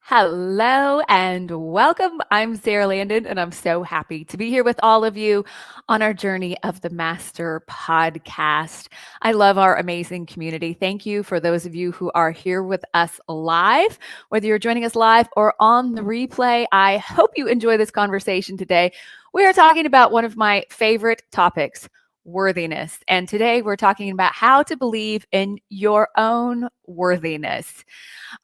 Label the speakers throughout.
Speaker 1: Hello and welcome. I'm Sara Landon, and I'm so happy to be here with all of you on our journey of the Master podcast. I love our amazing community. Thank you for those of you who are here with us live, whether you're joining us live or on the replay. I hope you enjoy this conversation today. We are talking about one of my favorite topics, worthiness. And today we're talking about how to believe in your own worthiness.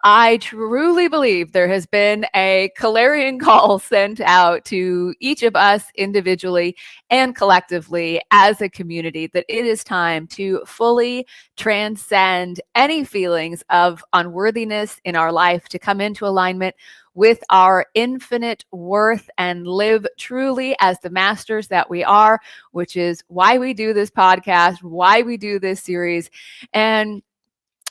Speaker 1: I truly believe there has been a clarion call sent out to each of us individually and collectively as a community that it is time to fully transcend any feelings of unworthiness in our life, to come into alignment with our infinite worth and live truly as the masters that we are, which is why we do this podcast, why we do this series, and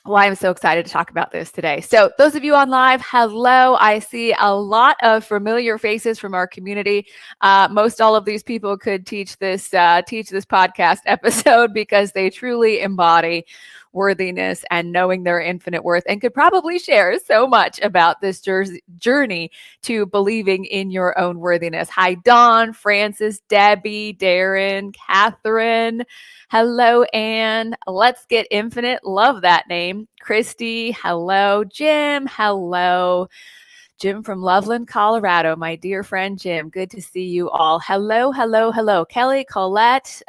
Speaker 1: why I'm so excited to talk about this today. So those of you on live, hello. I see a lot of familiar faces from our community. Most all of these people could teach this podcast episode because they truly embody worthiness and knowing their infinite worth, and could probably share so much about this journey to believing in your own worthiness. Hi, Dawn, Francis, Debbie, Darren, Catherine. Hello, Anne. Let's Get Infinite. Love that name. Christy. Hello, Jim. Hello, Jim from Loveland, Colorado. My dear friend, Jim. Good to see you all. Hello, hello, hello. Kelly, Colette.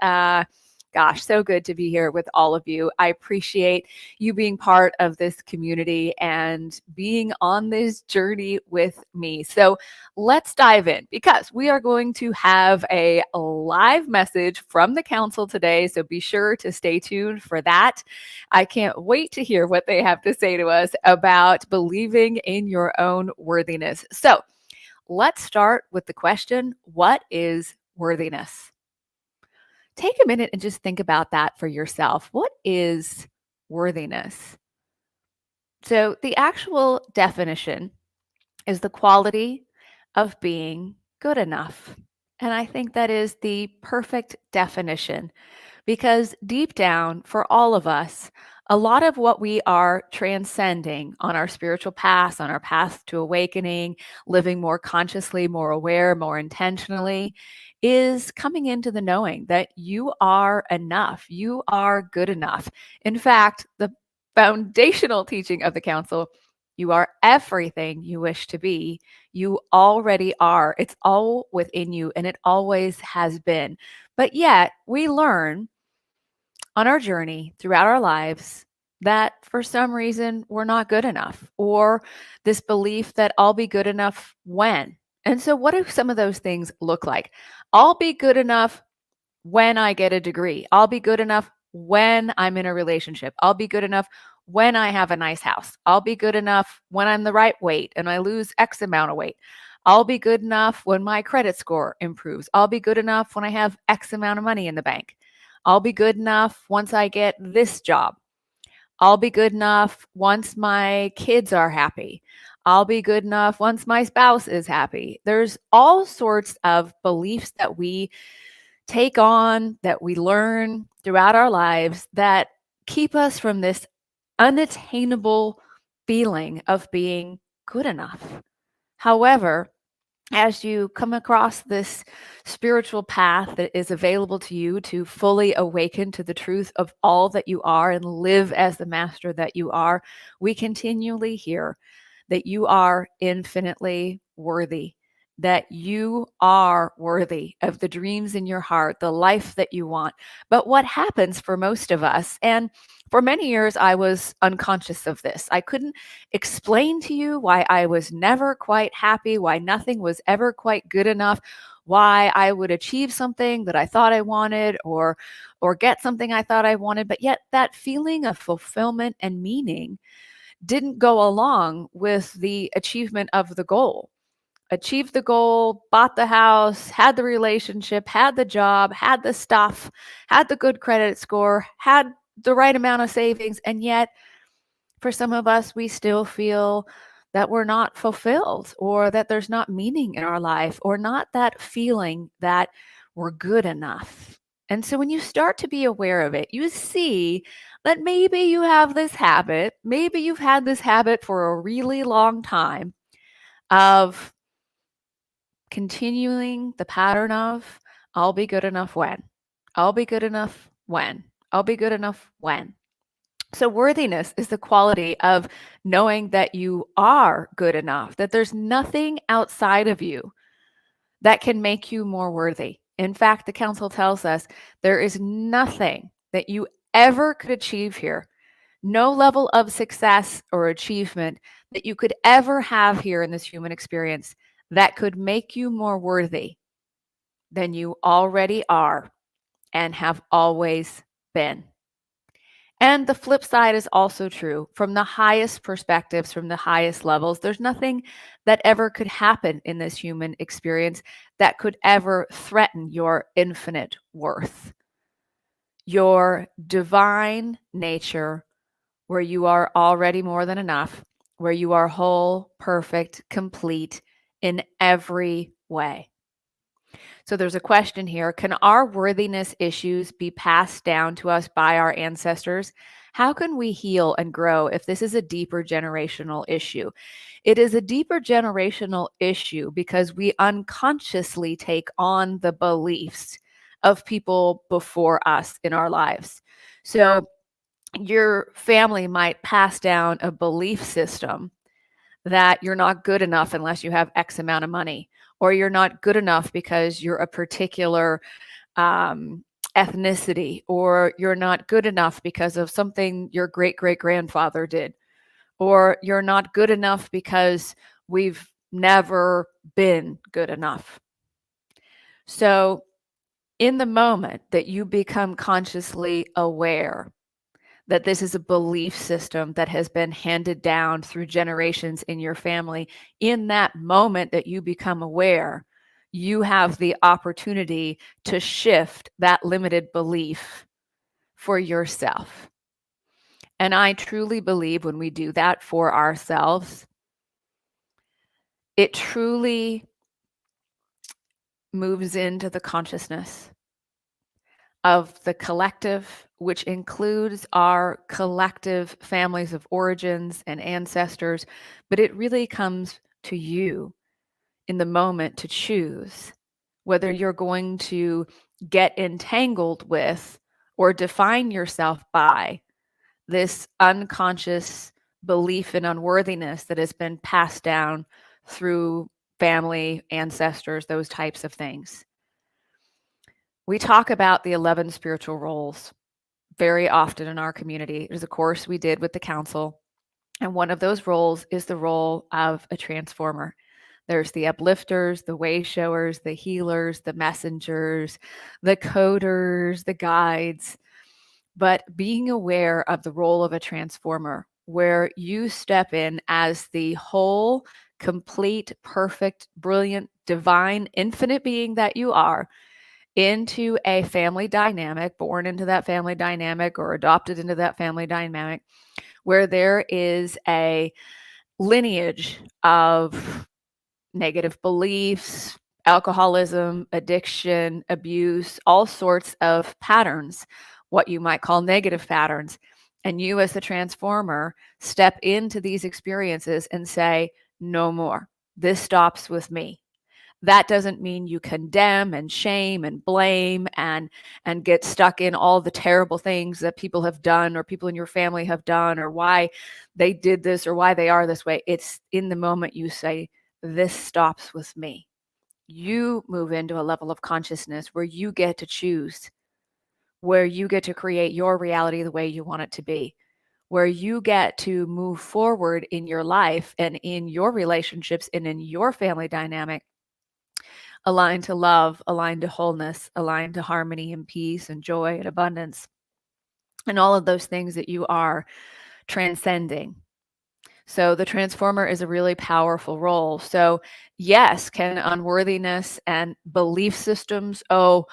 Speaker 1: Gosh, so good to be here with all of you. I appreciate you being part of this community and being on this journey with me. So let's dive in, because we are going to have a live message from the council today. So be sure to stay tuned for that. I can't wait to hear what they have to say to us about believing in your own worthiness. So let's start with the question, what is worthiness? Take a minute and just think about that for yourself. What is worthiness? So, the actual definition is the quality of being good enough. And I think that is the perfect definition, because deep down, for all of us, a lot of what we are transcending on our spiritual path, on our path to awakening, living more consciously, more aware, more intentionally, is coming into the knowing that you are enough. You are good enough. In fact, the foundational teaching of the council, you are everything you wish to be. You already are. It's all within you, and it always has been. But yet, we learn on our journey throughout our lives that for some reason we're not good enough, or this belief that I'll be good enough when. And so, what do some of those things look like? I'll be good enough when I get a degree. I'll be good enough when I'm in a relationship. I'll be good enough when I have a nice house. I'll be good enough when I'm the right weight and I lose X amount of weight. I'll be good enough when my credit score improves. I'll be good enough when I have X amount of money in the bank. I'll be good enough once I get this job. I'll be good enough once my kids are happy. I'll be good enough once my spouse is happy. There's all sorts of beliefs that we take on, that we learn throughout our lives, that keep us from this unattainable feeling of being good enough. However, as you come across this spiritual path that is available to you to fully awaken to the truth of all that you are and live as the master that you are, we continually hear that you are infinitely worthy, that you are worthy of the dreams in your heart, the life that you want. But what happens for most of us, and for many years I was unconscious of this, I couldn't explain to you why I was never quite happy, why nothing was ever quite good enough, why I would achieve something that I thought I wanted, or get something I thought I wanted, but yet that feeling of fulfillment and meaning didn't go along with the achievement of the goal. Achieved the goal, bought the house, had the relationship, had the job, had the stuff, had the good credit score, had the right amount of savings, and yet for some of us, we still feel that we're not fulfilled, or that there's not meaning in our life, or not that feeling that we're good enough. And so when you start to be aware of it, you see that maybe you have this habit, maybe you've had this habit for a really long time, of continuing the pattern of, I'll be good enough when, I'll be good enough when, I'll be good enough when. So, worthiness is the quality of knowing that you are good enough, that there's nothing outside of you that can make you more worthy. In fact, the council tells us there is nothing that you ever could achieve here, no level of success or achievement that you could ever have here in this human experience that could make you more worthy than you already are and have always been. And the flip side is also true. From the highest perspectives, from the highest levels, there's nothing that ever could happen in this human experience that could ever threaten your infinite worth, your divine nature, where you are already more than enough, where you are whole, perfect, complete in every way. So there's a question here. Can our worthiness issues be passed down to us by our ancestors? How can we heal and grow if this is a deeper generational issue? It is a deeper generational issue because we unconsciously take on the beliefs of people before us in our lives. So your family might pass down a belief system that you're not good enough unless you have X amount of money, or you're not good enough because you're a particular ethnicity, or you're not good enough because of something your great great grandfather did, or you're not good enough because we've never been good enough. So, in the moment that you become consciously aware that this is a belief system that has been handed down through generations in your family, in that moment that you become aware, you have the opportunity to shift that limited belief for yourself. And I truly believe when we do that for ourselves, it truly moves into the consciousness of the collective, which includes our collective families of origins and ancestors, but it really comes to you in the moment to choose whether you're going to get entangled with or define yourself by this unconscious belief in unworthiness that has been passed down through family, ancestors, those types of things. We talk about the 11 spiritual roles very often in our community. There's a course we did with the council, and one of those roles is the role of a transformer. There's the uplifters, the wayshowers, the healers, the messengers, the coders, the guides. But being aware of the role of a transformer, where you step in as the whole, complete, perfect, brilliant, divine, infinite being that you are, into a family dynamic, born into that family dynamic or adopted into that family dynamic, where there is a lineage of negative beliefs, alcoholism, addiction, abuse, all sorts of patterns, what you might call negative patterns. And you, as the transformer, step into these experiences and say, no more. This stops with me. That doesn't mean you condemn and shame and blame and get stuck in all the terrible things that people have done or people in your family have done or why they did this or why they are this way. It's in the moment you say, this stops with me. You move into a level of consciousness where you get to choose, where you get to create your reality the way you want it to be, where you get to move forward in your life and in your relationships and in your family dynamic, aligned to love, aligned to wholeness, aligned to harmony and peace and joy and abundance, and all of those things that you are transcending. So the transformer is a really powerful role. So yes, can unworthiness and belief systems, those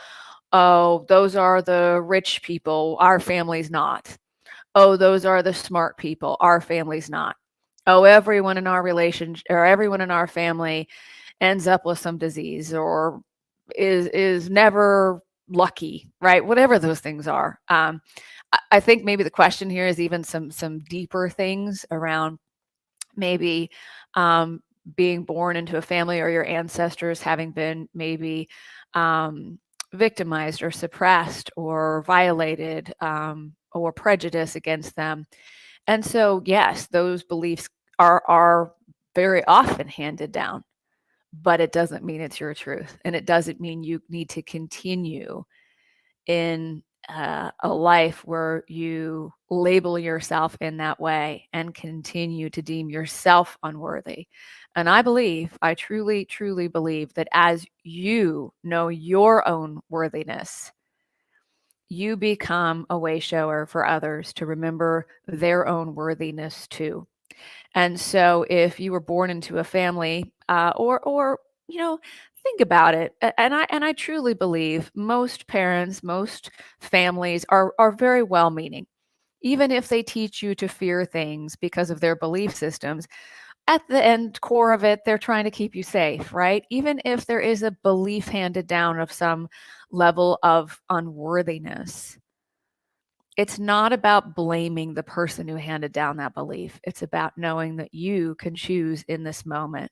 Speaker 1: are the rich people, our family's not. Oh, those are the smart people, our family's not. Oh, everyone in our relationship or everyone in our family ends up with some disease or is never lucky, right? Whatever those things are. I think maybe the question here is even some deeper things around maybe being born into a family or your ancestors having been maybe victimized or suppressed or violated or prejudice against them. And so, yes, those beliefs are very often handed down, but it doesn't mean it's your truth. And it doesn't mean you need to continue in a life where you label yourself in that way and continue to deem yourself unworthy. And I truly, truly believe that as you know your own worthiness, you become a way shower for others to remember their own worthiness too. And so if you were born into a family, or think about it. And I truly believe most parents, most families are very well meaning. Even if they teach you to fear things because of their belief systems, at the end core of it, they're trying to keep you safe, right? Even if there is a belief handed down of some level of unworthiness, it's not about blaming the person who handed down that belief. It's about knowing that you can choose in this moment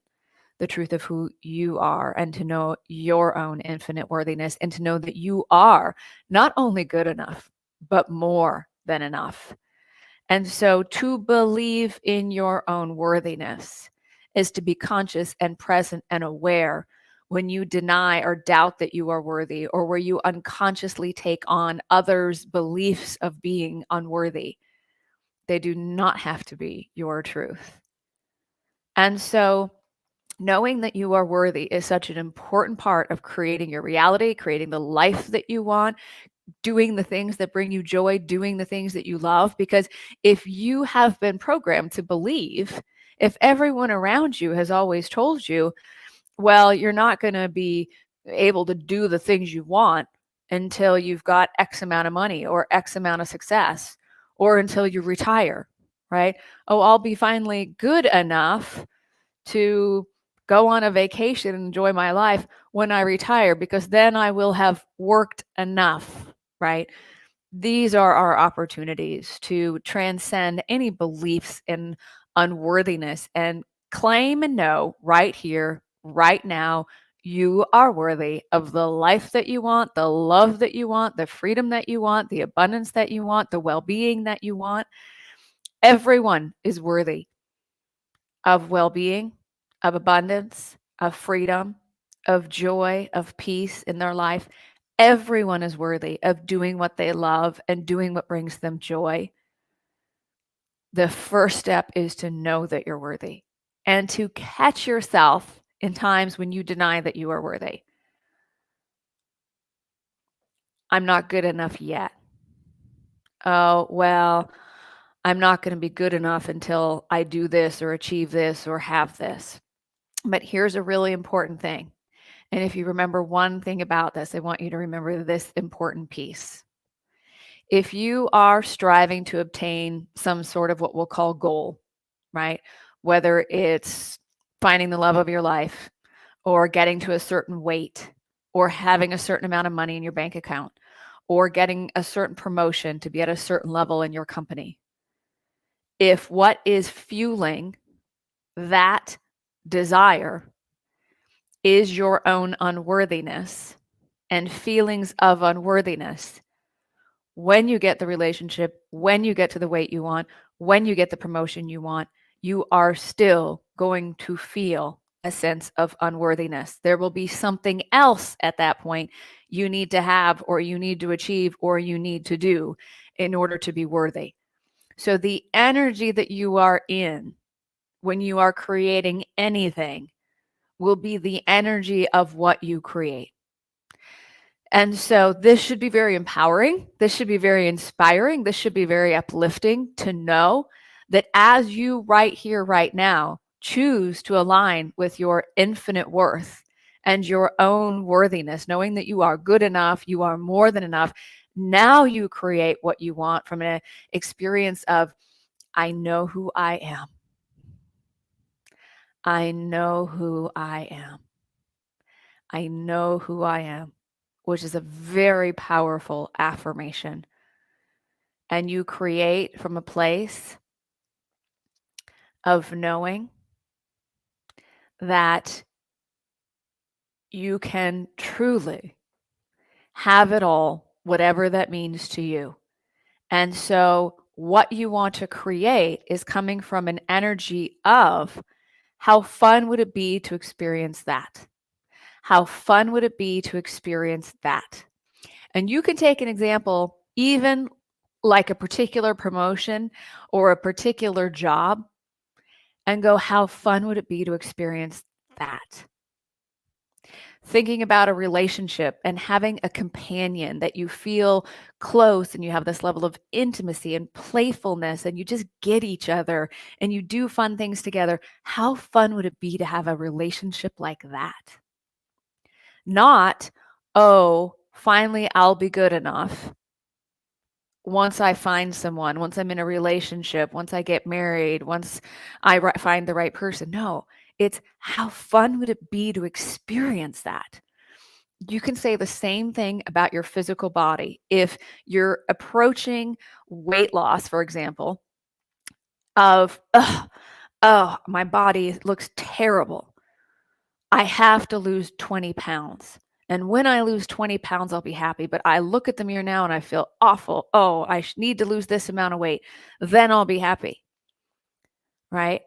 Speaker 1: the truth of who you are and to know your own infinite worthiness and to know that you are not only good enough, but more than enough. And so to believe in your own worthiness is to be conscious and present and aware when you deny or doubt that you are worthy, or where you unconsciously take on others' beliefs of being unworthy. They do not have to be your truth. And so knowing that you are worthy is such an important part of creating your reality, creating the life that you want, doing the things that bring you joy, doing the things that you love. Because if you have been programmed to believe, if everyone around you has always told you, well, you're not going to be able to do the things you want until you've got X amount of money or X amount of success or until you retire, right? Oh, I'll be finally good enough to go on a vacation and enjoy my life when I retire because then I will have worked enough, right? These are our opportunities to transcend any beliefs in unworthiness and claim and know right here, right now, you are worthy of the life that you want, the love that you want, the freedom that you want, the abundance that you want, the well being that you want. Everyone is worthy of well being, of abundance, of freedom, of joy, of peace in their life. Everyone is worthy of doing what they love and doing what brings them joy. The first step is to know that you're worthy and to catch yourself in times when you deny that you are worthy. I'm not good enough yet. Oh, well, I'm not going to be good enough until I do this or achieve this or have this. But here's a really important thing. And if you remember one thing about this, I want you to remember this important piece. If you are striving to obtain some sort of what we'll call goal, right? Whether it's finding the love of your life or getting to a certain weight or having a certain amount of money in your bank account or getting a certain promotion to be at a certain level in your company. If what is fueling that desire is your own unworthiness and feelings of unworthiness, when you get the relationship, when you get to the weight you want, when you get the promotion you want, you are still going to feel a sense of unworthiness. There will be something else at that point you need to have, or you need to achieve, or you need to do in order to be worthy. So the energy that you are in when you are creating anything will be the energy of what you create. And so this should be very empowering. This should be very inspiring. This should be very uplifting to know that as you right here, right now, choose to align with your infinite worth and your own worthiness, knowing that you are good enough, you are more than enough. Now you create what you want from an experience of, I know who I am. I know who I am. I know who I am, which is a very powerful affirmation. And you create from a place of knowing that you can truly have it all, whatever that means to you. And so, what you want to create is coming from an energy of how fun would it be to experience that? How fun would it be to experience that? And you can take an example, even like a particular promotion or a particular job, and go, how fun would it be to experience that? Thinking about a relationship and having a companion that you feel close and you have this level of intimacy and playfulness and you just get each other and you do fun things together. How fun would it be to have a relationship like that? Not, oh, finally I'll be good enough once I find someone, once I'm in a relationship, once I get married, once I find the right person. No, it's how fun would it be to experience that? You can say the same thing about your physical body. If you're approaching weight loss, for example, of, oh, my body looks terrible. I have to lose 20 pounds. And when I lose 20 pounds, I'll be happy. But I look at the mirror now and I feel awful. Oh, I need to lose this amount of weight. Then I'll be happy. Right.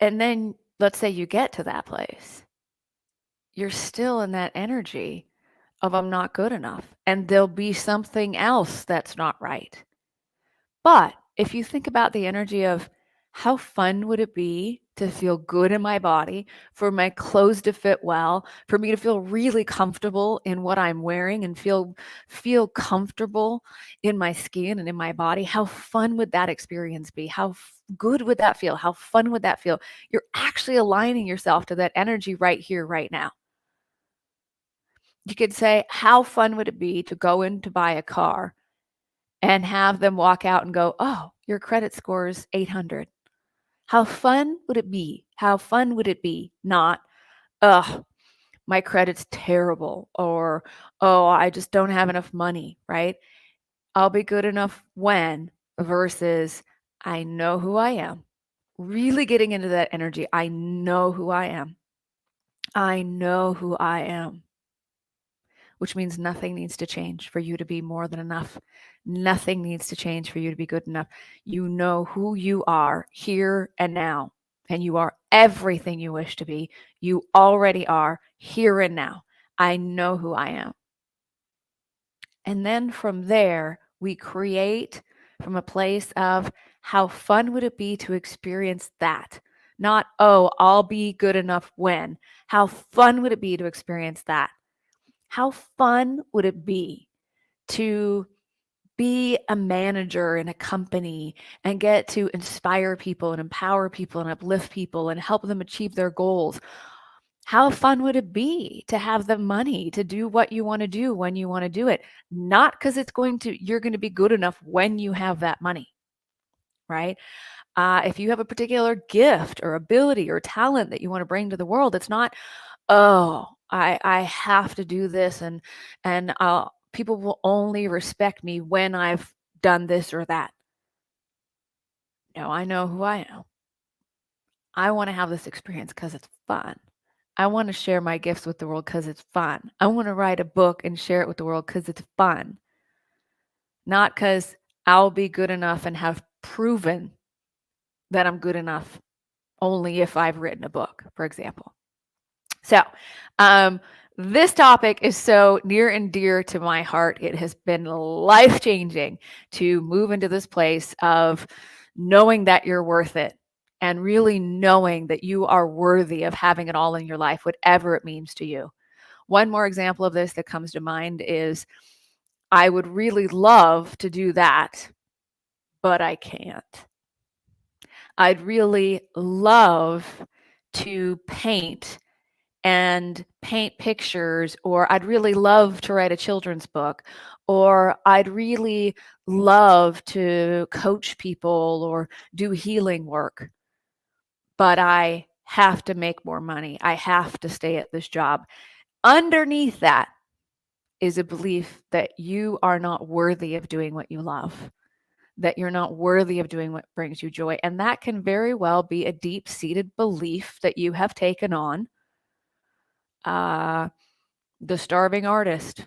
Speaker 1: And then let's say you get to that place. You're still in that energy of I'm not good enough. And there'll be something else that's not right. But if you think about the energy of how fun would it be to feel good in my body, for my clothes to fit well, for me to feel really comfortable in what I'm wearing and feel comfortable in my skin and in my body, how fun would that experience be? How good would that feel? How fun would that feel? You're actually aligning yourself to that energy right here, right now. You could say, how fun would it be to go in to buy a car and have them walk out and go, oh, your credit score is 800. How fun would it be? How fun would it be? Not, ugh, my credit's terrible, or, oh, I just don't have enough money, right? I'll be good enough when versus I know who I am. Really getting into that energy. I know who I am. I know who I am. Which means nothing needs to change for you to be more than enough. Nothing needs to change for you to be good enough. You know who you are here and now, and you are everything you wish to be. You already are here and now. I know who I am. And then from there, we create from a place of how fun would it be to experience that? Not, oh, I'll be good enough when. How fun would it be to experience that? How fun would it be to be a manager in a company and get to inspire people and empower people and uplift people and help them achieve their goals? How fun would it be to have the money to do what you want to do when you want to do it? Not because you're going to be good enough when you have that money, right? If you have a particular gift or ability or talent that you want to bring to the world, it's not, oh, I have to do this and people will only respect me when I've done this or that. No, I know who I am. I want to have this experience because it's fun. I want to share my gifts with the world because it's fun. I want to write a book and share it with the world because it's fun. Not because I'll be good enough and have proven that I'm good enough only if I've written a book, for example. So, this topic is so near and dear to my heart. It has been life-changing to move into this place of knowing that you're worth it and really knowing that you are worthy of having it all in your life, whatever it means to you. One more example of this that comes to mind is I would really love to do that, but I can't. I'd really love to paint and paint pictures, or I'd really love to write a children's book, or I'd really love to coach people or do healing work, but I have to make more money. I have to stay at this job. Underneath that is a belief that you are not worthy of doing what you love, that you're not worthy of doing what brings you joy. And that can very well be a deep-seated belief that you have taken on. The starving artist.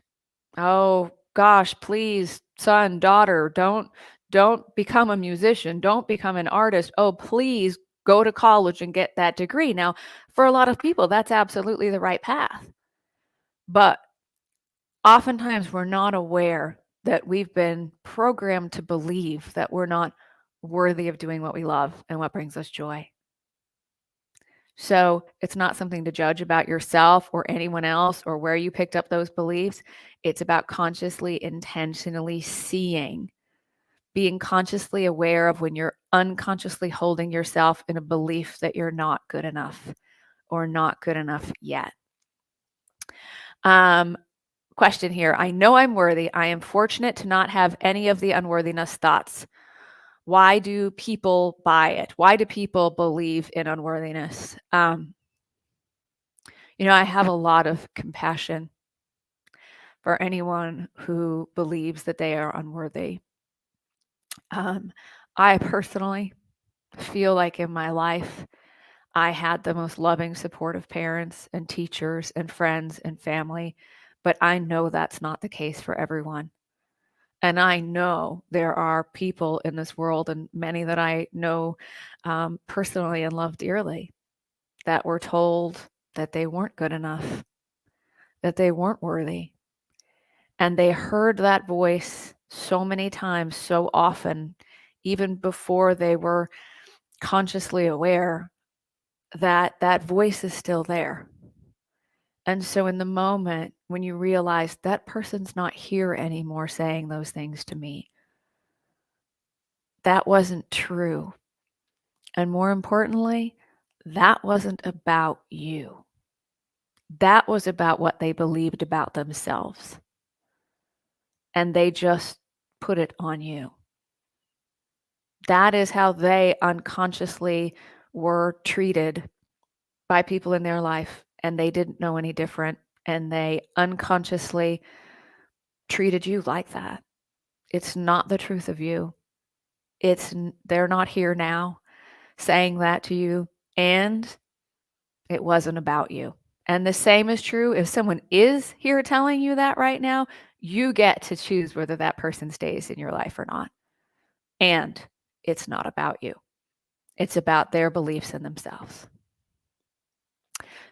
Speaker 1: Oh gosh, please, son, daughter, don't become a musician. Don't become an artist. Oh, please go to college and get that degree. Now, for a lot of people, that's absolutely the right path. But oftentimes we're not aware that we've been programmed to believe that we're not worthy of doing what we love and what brings us joy. So it's not something to judge about yourself or anyone else or where you picked up those beliefs. It's about consciously, intentionally seeing, being consciously aware of when you're unconsciously holding yourself in a belief that you're not good enough or not good enough yet. Question here. I know I'm worthy. I am fortunate to not have any of the unworthiness thoughts. Why do people buy it? Why do people believe in unworthiness? I have a lot of compassion for anyone who believes that they are unworthy. I personally feel like in my life, I had the most loving, supportive parents and teachers and friends and family, but I know that's not the case for everyone. And I know there are people in this world, and many that I know personally and love dearly, that were told that they weren't good enough, that they weren't worthy. And they heard that voice so many times, so often, even before they were consciously aware that that voice is still there. And so, in the moment when you realize that person's not here anymore saying those things to me, that wasn't true. And more importantly, that wasn't about you. That was about what they believed about themselves. And they just put it on you. That is how they unconsciously were treated by people in their life, and they didn't know any different, and they unconsciously treated you like that. It's not the truth of you. They're not here now saying that to you, and it wasn't about you. And the same is true if someone is here telling you that right now, you get to choose whether that person stays in your life or not. And it's not about you. It's about their beliefs in themselves.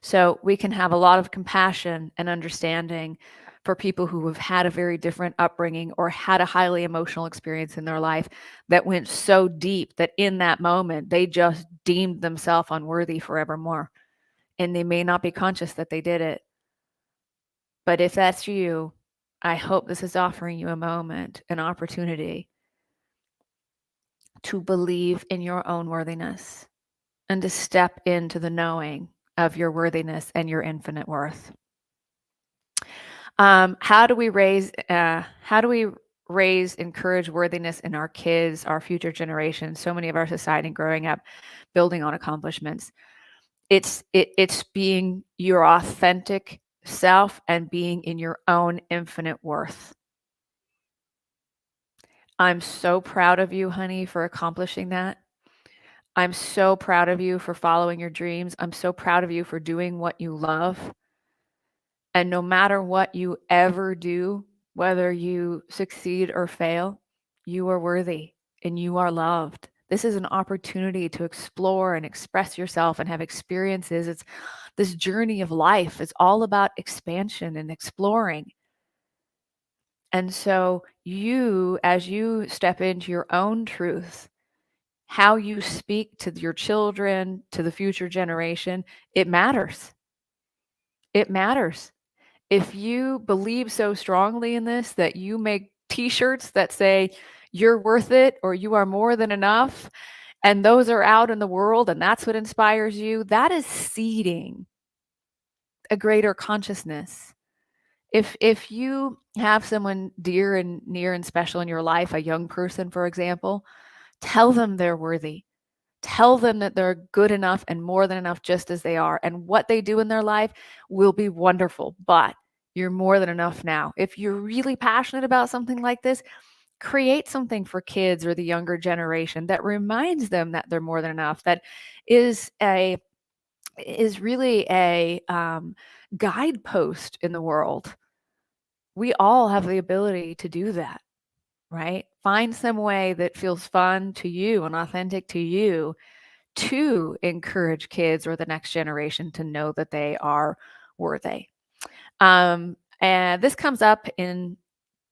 Speaker 1: So we can have a lot of compassion and understanding for people who have had a very different upbringing or had a highly emotional experience in their life that went so deep that in that moment they just deemed themselves unworthy forevermore. And they may not be conscious that they did it. But if that's you, I hope this is offering you a moment, an opportunity to believe in your own worthiness and to step into the knowing of your worthiness and your infinite worth. How do we encourage worthiness in our kids, our future generations, so many of our society growing up, building on accomplishments? It's being your authentic self and being in your own infinite worth. I'm so proud of you, honey, for accomplishing that. I'm so proud of you for following your dreams. I'm so proud of you for doing what you love. And no matter what you ever do, whether you succeed or fail, you are worthy and you are loved. This is an opportunity to explore and express yourself and have experiences. It's this journey of life. It's all about expansion and exploring. And so you, as you step into your own truth, how you speak to your children, to the future generation, it matters. It matters. If you believe so strongly in this that you make t-shirts that say you're worth it or you are more than enough, and those are out in the world and that's what inspires you, that is seeding a greater consciousness. If you have someone dear and near and special in your life, a young person, for example, tell them they're worthy. Tell them that they're good enough and more than enough just as they are. And what they do in their life will be wonderful, but you're more than enough now. If you're really passionate about something like this, create something for kids or the younger generation that reminds them that they're more than enough, that is really a guidepost in the world. We all have the ability to do that, right? Find some way that feels fun to you and authentic to you to encourage kids or the next generation to know that they are worthy. And this comes up in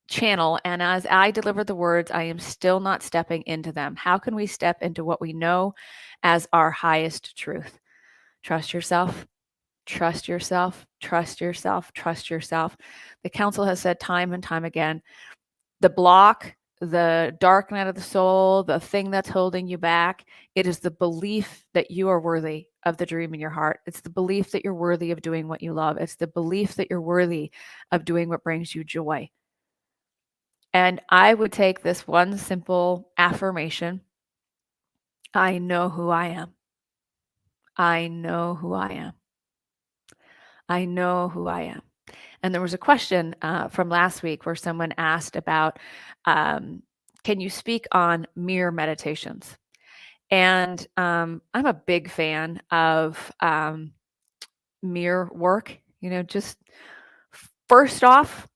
Speaker 1: channel, and as I deliver the words, I am still not stepping into them. How can we step into what we know as our highest truth? Trust yourself. Trust yourself, trust yourself, trust yourself. The council has said time and time again, the block, the dark night of the soul, the thing that's holding you back, it is the belief that you are worthy of the dream in your heart. It's the belief that you're worthy of doing what you love. It's the belief that you're worthy of doing what brings you joy. And I would take this one simple affirmation. I know who I am. I know who I am. I know who I am. And there was a question from last week where someone asked about, can you speak on mirror meditations? And I'm a big fan of mirror work. Just first off,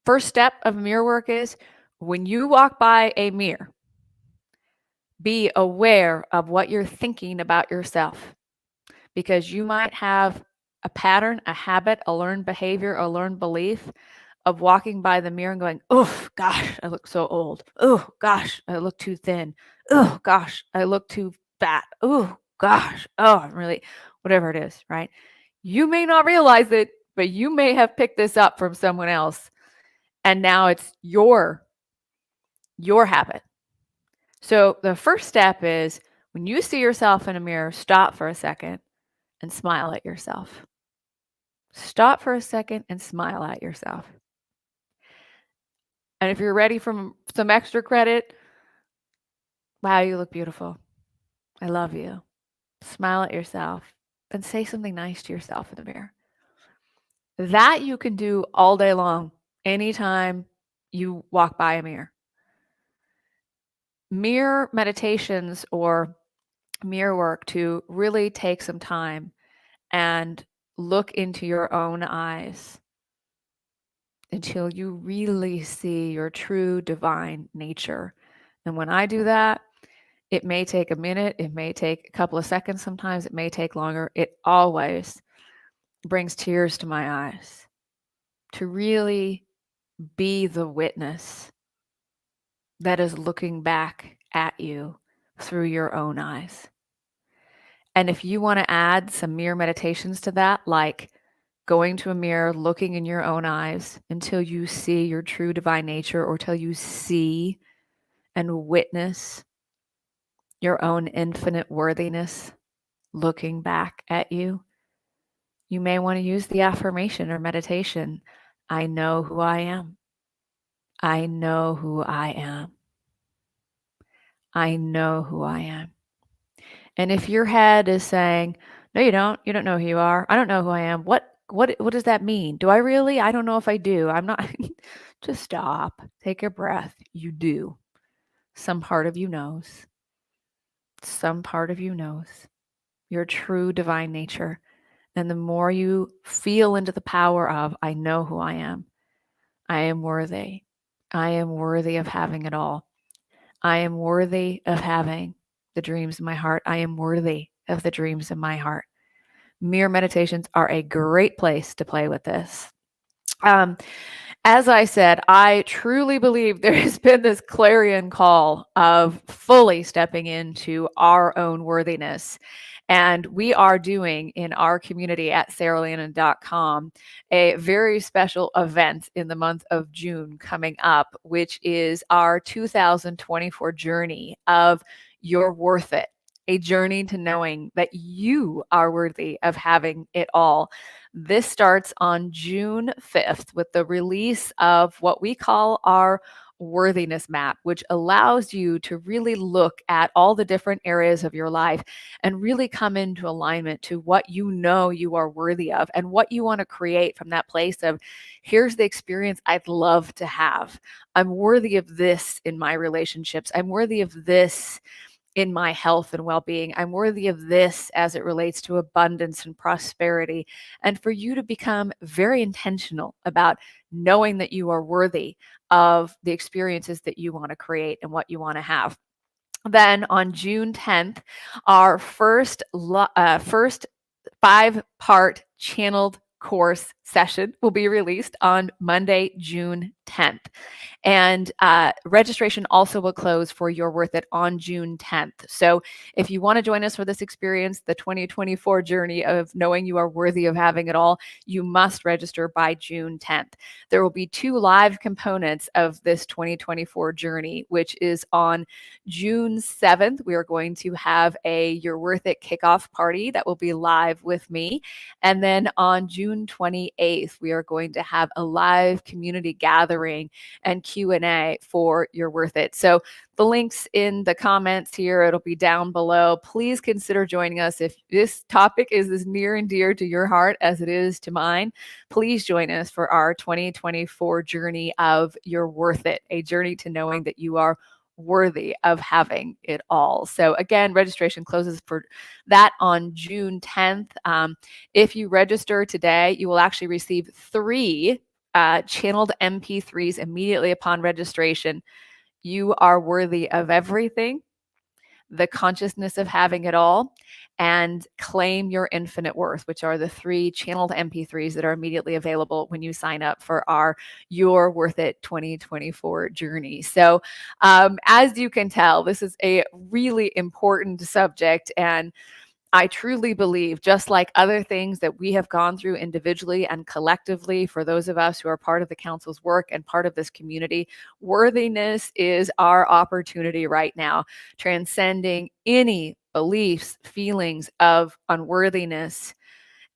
Speaker 1: first step of mirror work is when you walk by a mirror, be aware of what you're thinking about yourself, because you might have a pattern, a habit, a learned behavior, a learned belief of walking by the mirror and going, oh gosh, I look so old. Oh gosh, I look too thin. Oh gosh, I look too fat. Oh gosh, oh, I'm really, whatever it is, right? You may not realize it, but you may have picked this up from someone else. And now it's your habit. So the first step is when you see yourself in a mirror, stop for a second and smile at yourself. Stop for a second and smile at yourself. And if you're ready for some extra credit, wow, you look beautiful. I love you. Smile at yourself and say something nice to yourself in the mirror. That you can do all day long, anytime you walk by a mirror. Mirror meditations or mirror work to really take some time and look into your own eyes until you really see your true divine nature. And when I do that, it may take a minute, it may take a couple of seconds, sometimes it may take longer. It always brings tears to my eyes to really be the witness that is looking back at you through your own eyes. And if you want to add some mirror meditations to that, like going to a mirror, looking in your own eyes until you see your true divine nature, or till you see and witness your own infinite worthiness looking back at you, you may want to use the affirmation or meditation. I know who I am. I know who I am. I know who I am. And if your head is saying, no, you don't know who you are. I don't know who I am. What does that mean? Do I really? I don't know if I do. I'm not. Just stop. Take a breath. You do. Some part of you knows. Some part of you knows your true divine nature. And the more you feel into the power of, I know who I am. I am worthy. I am worthy of having it all. I am worthy of having the dreams in my heart. I am worthy of the dreams in my heart. Mirror meditations are a great place to play with this. As I said, I truly believe there has been this clarion call of fully stepping into our own worthiness. And we are doing in our community at saralandon.com a very special event in the month of June coming up, which is our 2024 journey of You're Worth It, a journey to knowing that you are worthy of having it all. This starts on June 5th with the release of what we call our worthiness map, which allows you to really look at all the different areas of your life and really come into alignment to what you know you are worthy of and what you want to create from that place of, here's the experience I'd love to have. I'm worthy of this in my relationships. I'm worthy of this in my health and well-being. I'm worthy of this as it relates to abundance and prosperity. And for you to become very intentional about knowing that you are worthy of the experiences that you want to create and what you want to have. Then on June 10th, our first 5-part channeled course session will be released on Monday, June 10th. And registration also will close for You're Worth It on June 10th. So if you want to join us for this experience, the 2024 journey of knowing you are worthy of having it all, you must register by June 10th. There will be 2 live components of this 2024 journey, which is on June 7th. We are going to have a You're Worth It kickoff party that will be live with me. And then on June 28th, we are going to have a live community gathering and Q&A for You're Worth It. So the link's in the comments here. It'll be down below. Please consider joining us. If this topic is as near and dear to your heart as it is to mine, please join us for our 2024 journey of You're Worth It, a journey to knowing that you are worthy of having it all. So again, registration closes for that on June 10th. If you register today, you will actually receive 3 channeled MP3s immediately upon registration. You are worthy of everything, the consciousness of having it all, and claim your infinite worth, which are the 3 channeled MP3s that are immediately available when you sign up for our You're Worth It 2024 journey. So as you can tell, this is a really important subject, and I truly believe, just like other things that we have gone through individually and collectively, for those of us who are part of the council's work and part of this community, worthiness is our opportunity right now, transcending any beliefs, feelings of unworthiness.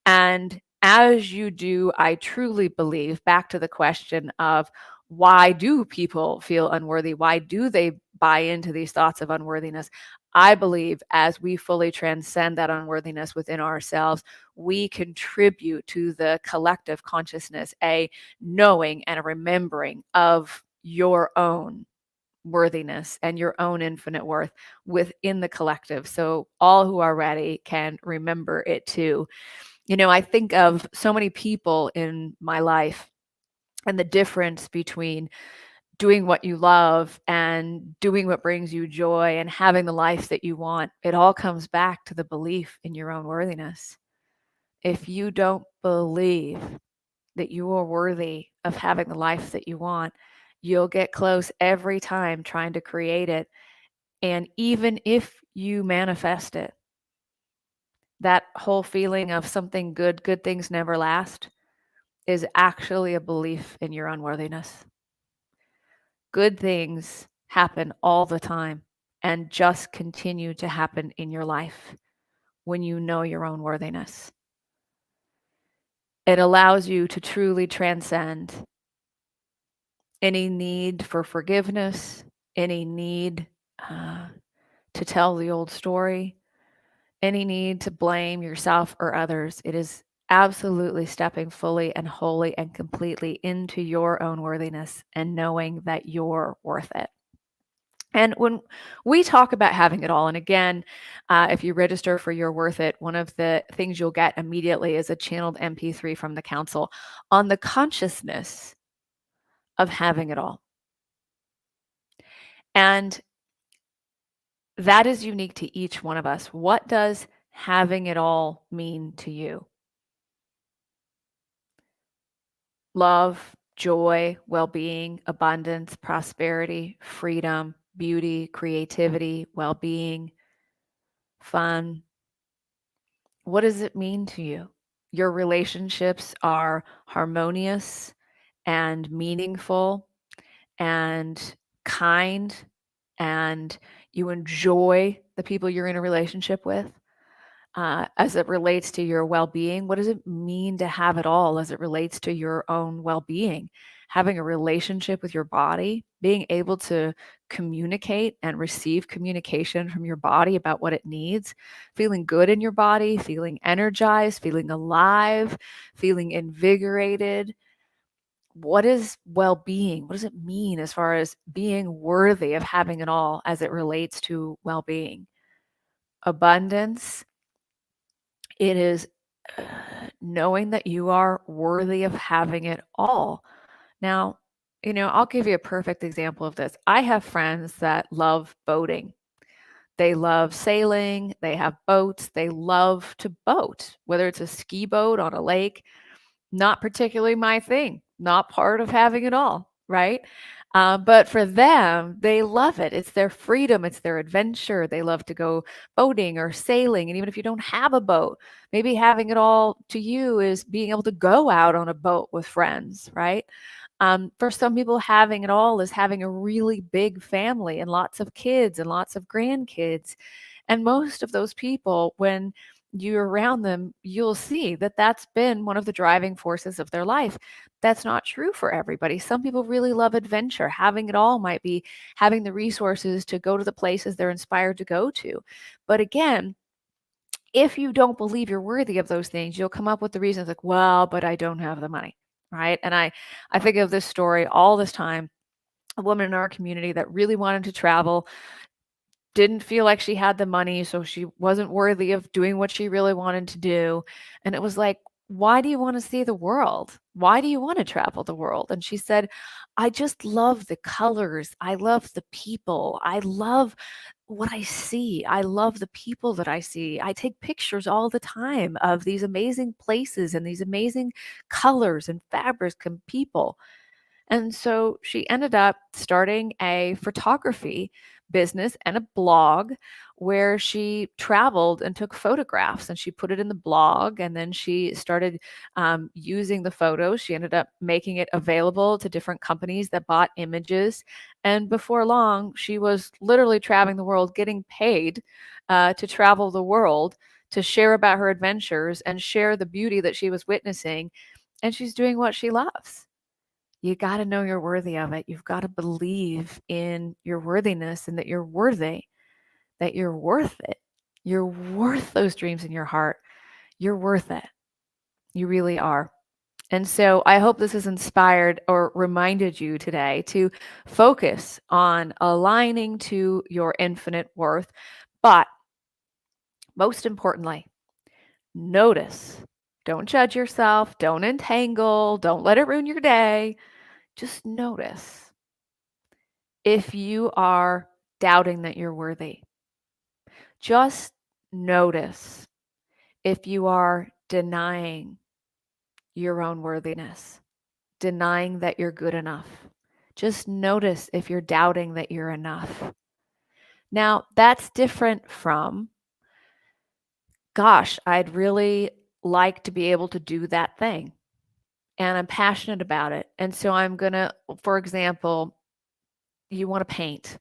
Speaker 1: And as you do, I truly believe, back to the question of, why do people feel unworthy? Why do they buy into these thoughts of unworthiness? I believe as we fully transcend that unworthiness within ourselves, we contribute to the collective consciousness, a knowing and a remembering of your own worthiness and your own infinite worth within the collective. So all who are ready can remember it too. You know, I think of so many people in my life and the difference between doing what you love and doing what brings you joy and having the life that you want. It all comes back to the belief in your own worthiness. If you don't believe that you are worthy of having the life that you want, you'll get close every time trying to create it. And even if you manifest it, that whole feeling of something good, good things never last, is actually a belief in your unworthiness. Good things happen all the time and just continue to happen in your life when you know your own worthiness. It allows you to truly transcend any need for forgiveness, any need to tell the old story, any need to blame yourself or others. It is absolutely stepping fully and wholly and completely into your own worthiness and knowing that you're worth it. And when we talk about having it all, and again, if you register for You're Worth It, one of the things you'll get immediately is a channeled MP3 from the council on the consciousness of having it all. And that is unique to each one of us. What does having it all mean to you? Love, joy, well-being, abundance, prosperity, freedom, beauty, creativity, well-being, fun. What does it mean to you? Your relationships are harmonious and meaningful and kind, and you enjoy the people you're in a relationship with. As it relates to your well-being, what does it mean to have it all as it relates to your own well-being? having a relationship with your body, being able to communicate and receive communication from your body about what it needs, feeling good in your body, feeling energized, feeling alive, feeling invigorated. What is well-being? What does it mean as far as being worthy of having it all as it relates to well-being? Abundance, it is knowing that you are worthy of having it all. Now, I'll give you a perfect example of this. I have friends that love boating. They love sailing, they have boats, they love to boat, whether it's a ski boat on a lake, not particularly my thing, not part of having it all, right? But for them, they love it. It's their freedom, it's their adventure. They love to go boating or sailing. And even if you don't have a boat, maybe having it all to you is being able to go out on a boat with friends, right? For some people, having it all is having a really big family and lots of kids and lots of grandkids. And most of those people, when you're around them, you'll see that that's been one of the driving forces of their life. That's not true for everybody. Some people really love adventure. Having it all might be having the resources to go to the places they're inspired to go to. But again, if you don't believe you're worthy of those things, you'll come up with the reasons like, well, but I don't have the money, right? And I think of this story all this time. A woman in our community that really wanted to travel, didn't feel like she had the money, so she wasn't worthy of doing what she really wanted to do. And it was like, why do you want to see the world? Why do you want to travel the world? And she said, I just love the colors. I love the people. I love what I see. I love the people that I see. I take pictures all the time of these amazing places and these amazing colors and fabrics and people. And so she ended up starting a photography business and a blog where she traveled and took photographs, and she put it in the blog, and then she started using the photos. She ended up making it available to different companies that bought images. And before long, she was literally traveling the world, getting paid to travel the world, to share about her adventures and share the beauty that she was witnessing. And she's doing what she loves. You got to know you're worthy of it. You've got to believe in your worthiness and that you're worthy, that you're worth it. You're worth those dreams in your heart. You're worth it. You really are. And so I hope this has inspired or reminded you today to focus on aligning to your infinite worth. But most importantly, notice. Don't judge yourself. Don't entangle. Don't let it ruin your day. Just notice if you are doubting that you're worthy. Just notice if you are denying your own worthiness, denying that you're good enough. Just notice if you're doubting that you're enough. Now, that's different from, gosh, I'd really like to be able to do that thing, and I'm passionate about it. And so I'm going to, for example, you want to paint.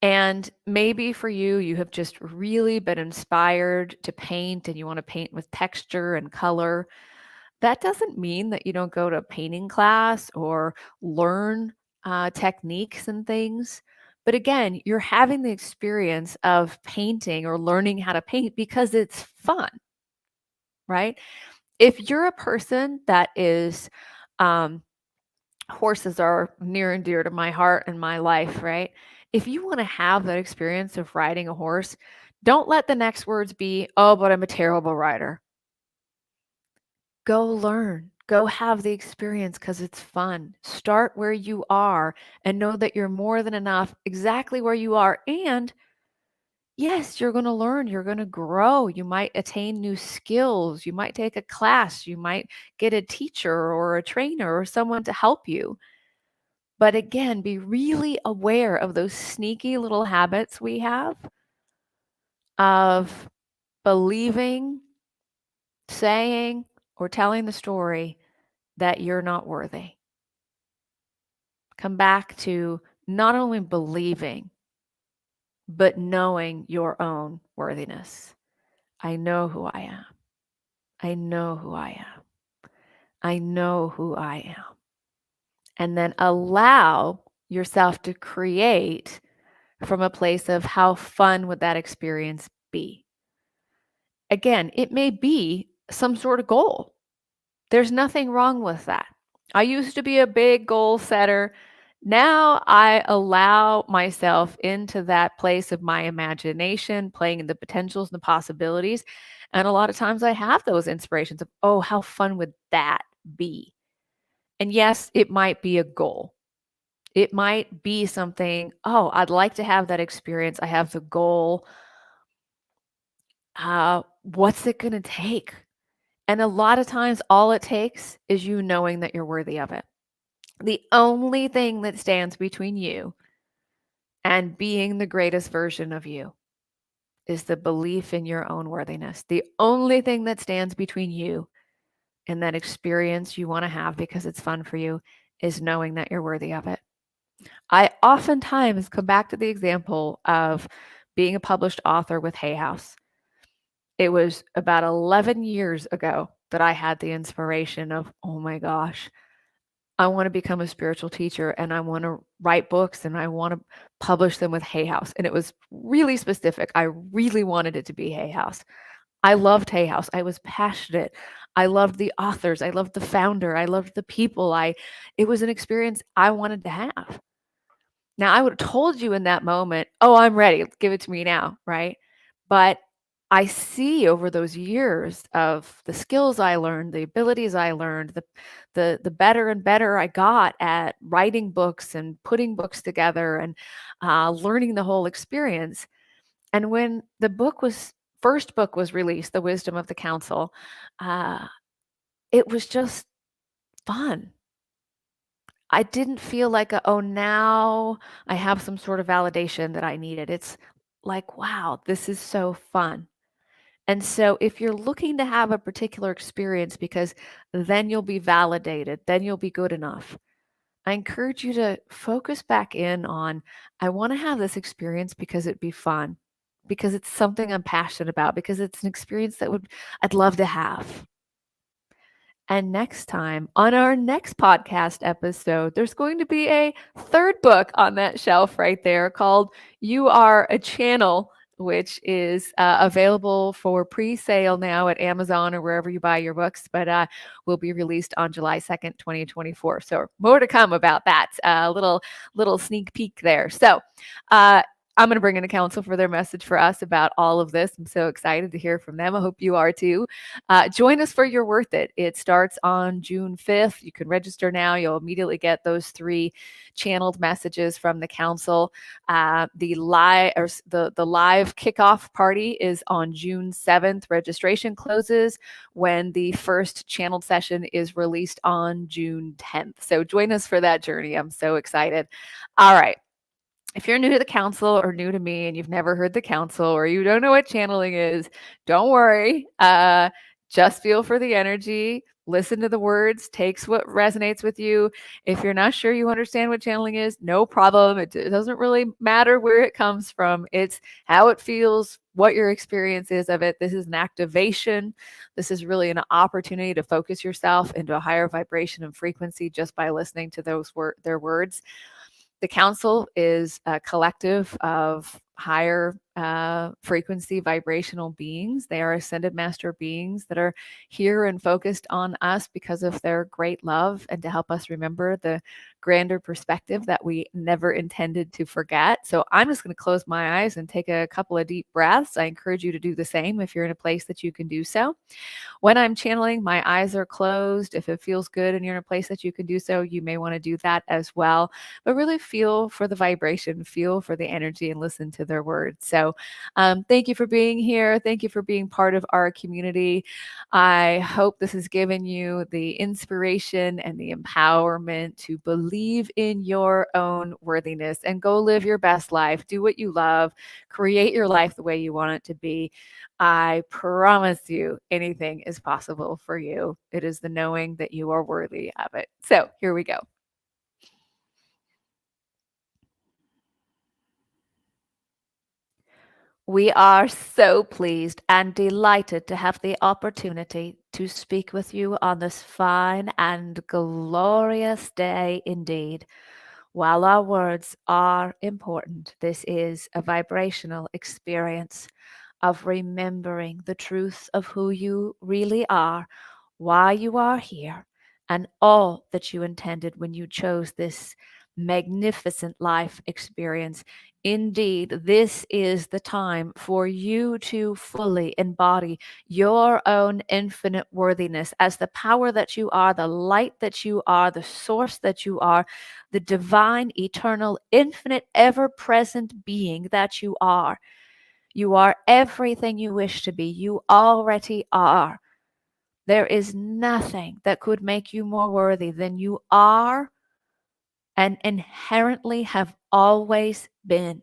Speaker 1: And maybe for you, you have just really been inspired to paint and you want to paint with texture and color. That doesn't mean that you don't go to a painting class or learn techniques and things. But again, you're having the experience of painting or learning how to paint because it's fun, right? If you're a person that is, horses are near and dear to my heart and my life, right? If you want to have that experience of riding a horse, don't let the next words be, oh, but I'm a terrible rider. Go learn, go have the experience because it's fun. Start where you are and know that you're more than enough exactly where you are. And yes, you're going to learn, you're going to grow. You might attain new skills. You might take a class. You might get a teacher or a trainer or someone to help you. But again, be really aware of those sneaky little habits we have of believing, saying, or telling the story that you're not worthy. Come back to not only believing, but knowing your own worthiness. I know who I am. I know who I am. I know who I am. and then allow yourself to create from a place of how fun would that experience be. Again, it may be some sort of goal. There's nothing wrong with that. I used to be a big goal setter. Now I allow myself into that place of my imagination, playing in the potentials and the possibilities. And a lot of times I have those inspirations of, oh, how fun would that be? And yes, it might be a goal. It might be something, oh, I'd like to have that experience. I have the goal. What's it going to take? And a lot of times, all it takes is you knowing that you're worthy of it. The only thing that stands between you and being the greatest version of you is the belief in your own worthiness. The only thing that stands between you and that experience you want to have because it's fun for you is knowing that you're worthy of it. I oftentimes come back to the example of being a published author with Hay House. It was about 11 years ago that I had the inspiration of, oh my gosh, I want to become a spiritual teacher and I want to write books and I want to publish them with Hay House. And it was really specific. I really wanted it to be Hay House. I loved Hay House. I was passionate. I loved the authors. I loved the founder. I loved the people. It was an experience I wanted to have. Now, I would have told you in that moment, oh, I'm ready. Give it to me now. Right. But I see over those years of the skills I learned, the abilities I learned, the better and better I got at writing books and putting books together and learning the whole experience. And when the first book was released, The Wisdom of the Council, uh, it was just fun. I didn't feel like, oh, now I have some sort of validation that I needed. It's like, wow, this is so fun. And so if you're looking to have a particular experience because then you'll be validated, then you'll be good enough, I encourage you to focus back in on, I want to have this experience because it'd be fun, because it's something I'm passionate about, because it's an experience I'd love to have. And next time on our next podcast episode, there's going to be a third book on that shelf right there called You Are a Channel, which is available for pre-sale now at Amazon or wherever you buy your books, but will be released on July 2nd, 2024. So more to come about that. A little sneak peek there. So I'm going to bring in a council for their message for us about all of this. I'm so excited to hear from them. I hope you are too. Join us for You're Worth It. It starts on June 5th. You can register now. You'll immediately get those 3 channeled messages from the council. The live kickoff party is on June 7th. Registration closes when the first channeled session is released on June 10th. So join us for that journey. I'm so excited. All right. If you're new to the council or new to me and you've never heard the council or you don't know what channeling is, don't worry. Just feel for the energy, listen to the words, takes what resonates with you. If you're not sure you understand what channeling is, no problem. It doesn't really matter where it comes from. It's how it feels, what your experience is of it. This is an activation. This is really an opportunity to focus yourself into a higher vibration and frequency just by listening to their words. The council is a collective of higher frequency vibrational beings. They are ascended master beings that are here and focused on us because of their great love and to help us remember the grander perspective that we never intended to forget. So I'm just going to close my eyes and take a couple of deep breaths. I encourage you to do the same if you're in a place that you can do so. When I'm channeling, my eyes are closed. If it feels good and you're in a place that you can do so, you may want to do that as well. But really feel for the vibration, feel for the energy, and listen to their words. So thank you for being here. Thank you for being part of our community. I hope this has given you the inspiration and the empowerment to believe in your own worthiness and go live your best life. Do what you love. Create your life the way you want it to be. I promise you anything is possible for you. It is the knowing that you are worthy of it. So here we go. We are so pleased and delighted to have the opportunity to to speak with you on this fine and glorious day indeed. While our words are important, this is a vibrational experience of remembering the truth of who you really are, why you are here, and all that you intended when you chose this magnificent life experience. Indeed, this is the time for you to fully embody your own infinite worthiness as the power that you are, the light that you are, the source that you are, the divine, eternal, infinite, ever present being that you are. You are everything you wish to be. You already are. There is nothing that could make you more worthy than you are and inherently have always been.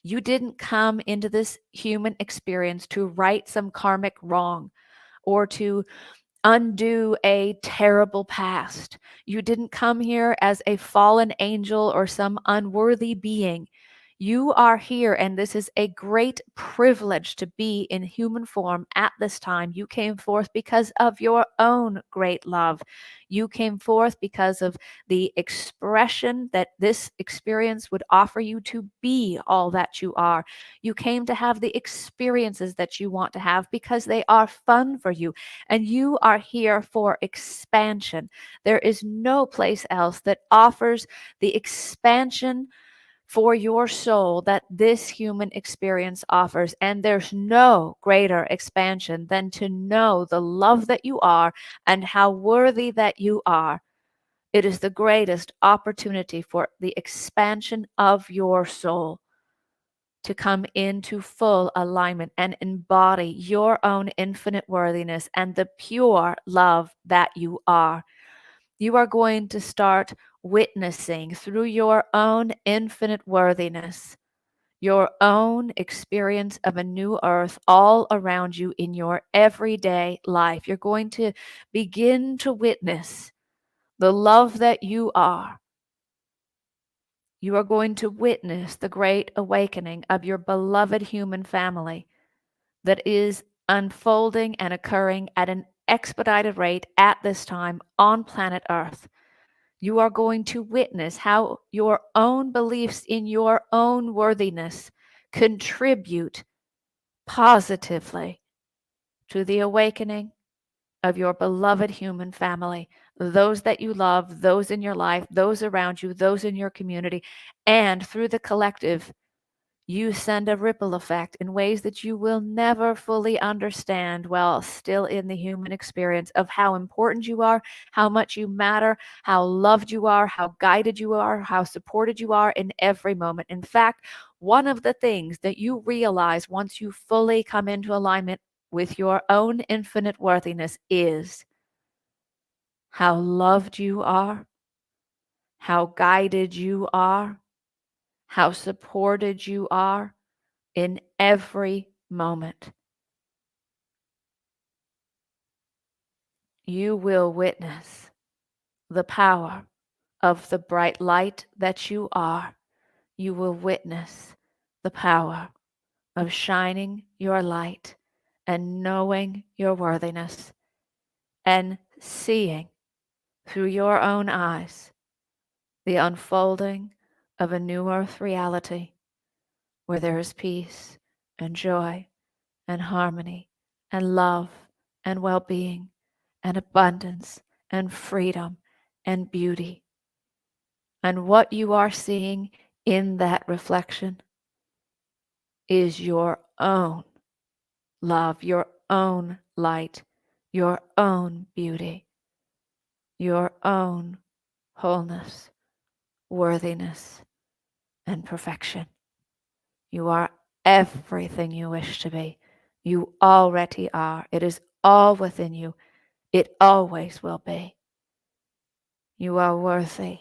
Speaker 1: You didn't come into this human experience to right some karmic wrong or to undo a terrible past. You didn't come here as a fallen angel or some unworthy being. You are here, and this is a great privilege to be in human form at this time. You came forth because of your own great love. You came forth because of the expression that this experience would offer you to be all that you are. You came to have the experiences that you want to have because they are fun for you, and you are here for expansion. There is no place else that offers the expansion for your soul that this human experience offers. And there's no greater expansion than to know the love that you are and how worthy that you are. It is the greatest opportunity for the expansion of your soul to come into full alignment and embody your own infinite worthiness and the pure love that you are. You are going to start witnessing through your own infinite worthiness, your own experience of a new earth all around you in your everyday life. You're going to begin to witness the love that you are. You are going to witness the great awakening of your beloved human family that is unfolding and occurring at an expedited rate at this time on planet Earth. You are going to witness how your own beliefs in your own worthiness contribute positively to the awakening of your beloved human family, those that you love, those in your life, those around you, those in your community, and through the collective. You send a ripple effect in ways that you will never fully understand while still in the human experience of how important you are, how much you matter, how loved you are, how guided you are, how supported you are in every moment. In fact, one of the things that you realize once you fully come into alignment with your own infinite worthiness is how loved you are, how guided you are, how supported you are in every moment. You will witness the power of the bright light that you are. You will witness the power of shining your light and knowing your worthiness and seeing through your own eyes the unfolding of a new earth reality where there is peace and joy and harmony and love and well being and abundance and freedom and beauty. And what you are seeing in that reflection is your own love, your own light, your own beauty, your own wholeness, worthiness, and perfection. You are everything you wish to be. You already are. It is all within you. It always will be. You are worthy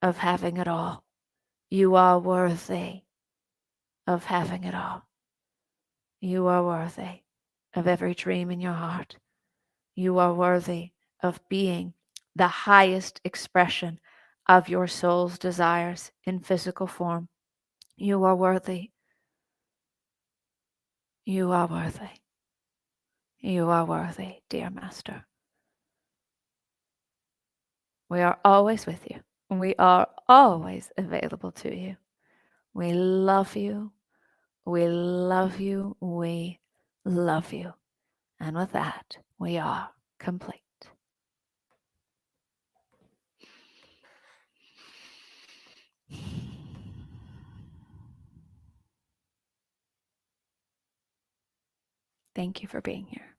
Speaker 1: of having it all. You are worthy of having it all. You are worthy of every dream in your heart. You are worthy of being the highest expression of your soul's desires in physical form. You are worthy. You are worthy. You are worthy, dear Master. We are always with you. We are always available to you. We love you. We love you. We love you. And with that, we are complete. Thank you for being here.